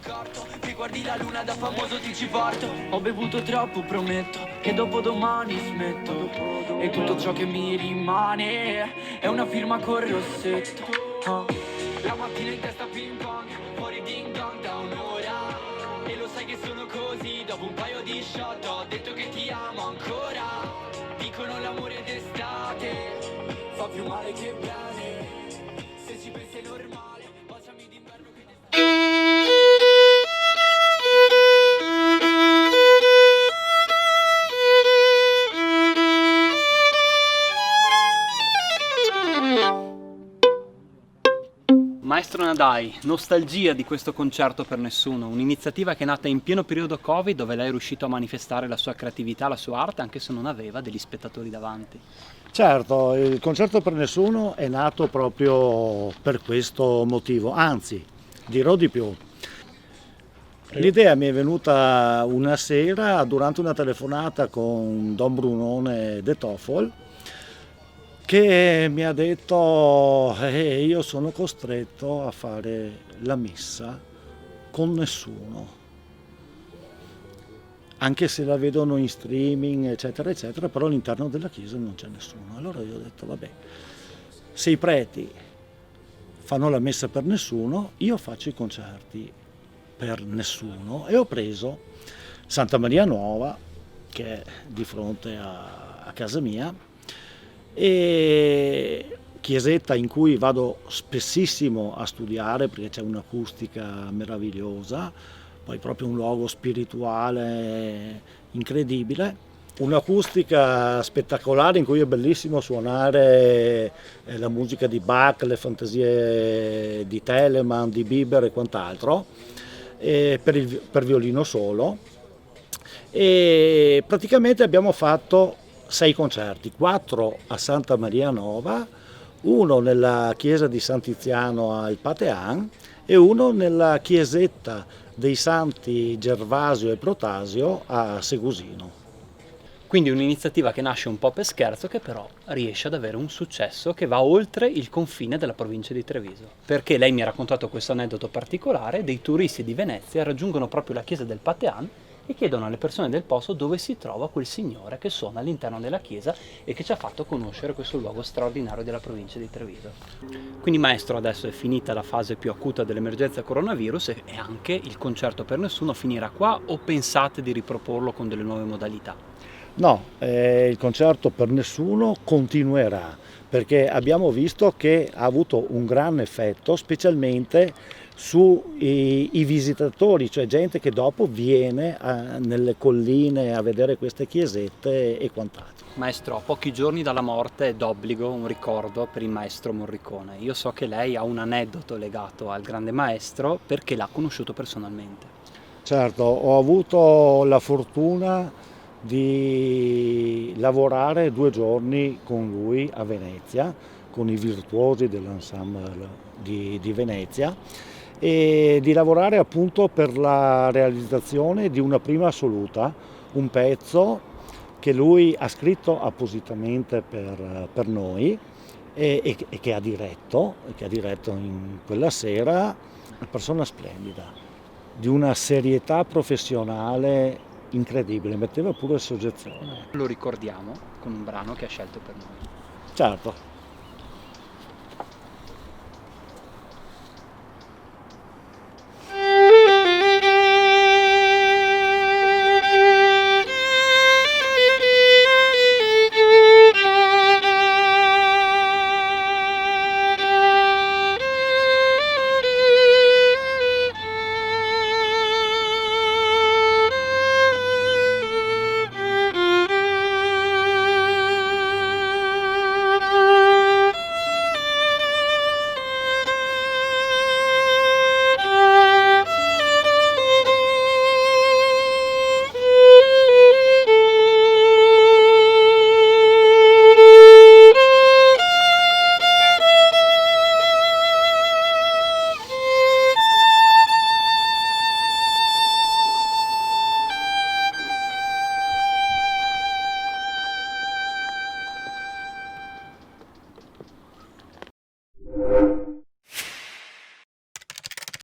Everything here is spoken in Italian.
accorto, che guardi la luna da famoso ti ci porto. Ho bevuto troppo, prometto che dopo domani smetto, e tutto ciò che mi rimane è una firma col rossetto. La mattina in testa ping pong, fuori ding dong da un'ora, e lo sai che sono così, dopo un paio di shot ho detto che ti amo ancora. Dicono l'amore d'estate fa più male che bene, se ci pensi è normale, baciami d'inverno che Maestro Nadai, nostalgia di questo concerto per nessuno, un'iniziativa che è nata in pieno periodo Covid, dove lei è riuscito a manifestare la sua creatività, la sua arte, anche se non aveva degli spettatori davanti. Certo, il concerto per nessuno è nato proprio per questo motivo, anzi, dirò di più. L'idea mi è venuta una sera durante una telefonata con Don Brunone de Toffol, che mi ha detto io sono costretto a fare la messa con nessuno, anche se la vedono in streaming eccetera eccetera, però all'interno della chiesa non c'è nessuno. Allora io ho detto vabbè, se i preti fanno la messa per nessuno, io faccio i concerti per nessuno, e ho preso Santa Maria Nuova, che è di fronte a casa mia, e chiesetta in cui vado spessissimo a studiare perché c'è un'acustica meravigliosa, poi proprio un luogo spirituale incredibile, un'acustica spettacolare in cui è bellissimo suonare la musica di Bach, le fantasie di Telemann, di Bieber e quant'altro, per violino solo, e praticamente abbiamo fatto 6 concerti, 4 a Santa Maria Nova, uno nella chiesa di San Tiziano al Patean e uno nella chiesetta dei Santi Gervasio e Protasio a Segusino. Quindi un'iniziativa che nasce un po' per scherzo, che però riesce ad avere un successo che va oltre il confine della provincia di Treviso. Perché lei mi ha raccontato questo aneddoto particolare: dei turisti di Venezia raggiungono proprio la chiesa del Patean e chiedono alle persone del posto dove si trova quel signore che suona all'interno della chiesa e che ci ha fatto conoscere questo luogo straordinario della provincia di Treviso. Quindi maestro, adesso è finita la fase più acuta dell'emergenza coronavirus e anche il concerto per nessuno finirà qua, o pensate di riproporlo con delle nuove modalità? No, il concerto per nessuno continuerà, perché abbiamo visto che ha avuto un gran effetto, specialmente sui visitatori, cioè gente che dopo viene nelle colline a vedere queste chiesette e quant'altro. Maestro, a pochi giorni dalla morte è d'obbligo un ricordo per il maestro Morricone. Io so che lei ha un aneddoto legato al grande maestro perché l'ha conosciuto personalmente. Certo, ho avuto la fortuna di lavorare 2 giorni con lui a Venezia, con i virtuosi dell'ensemble di Venezia, e di lavorare appunto per la realizzazione di una prima assoluta, un pezzo che lui ha scritto appositamente per noi e che ha diretto in quella sera. Una persona splendida, di una serietà professionale incredibile, metteva pure soggezione. Lo ricordiamo con un brano che ha scelto per noi. Certo.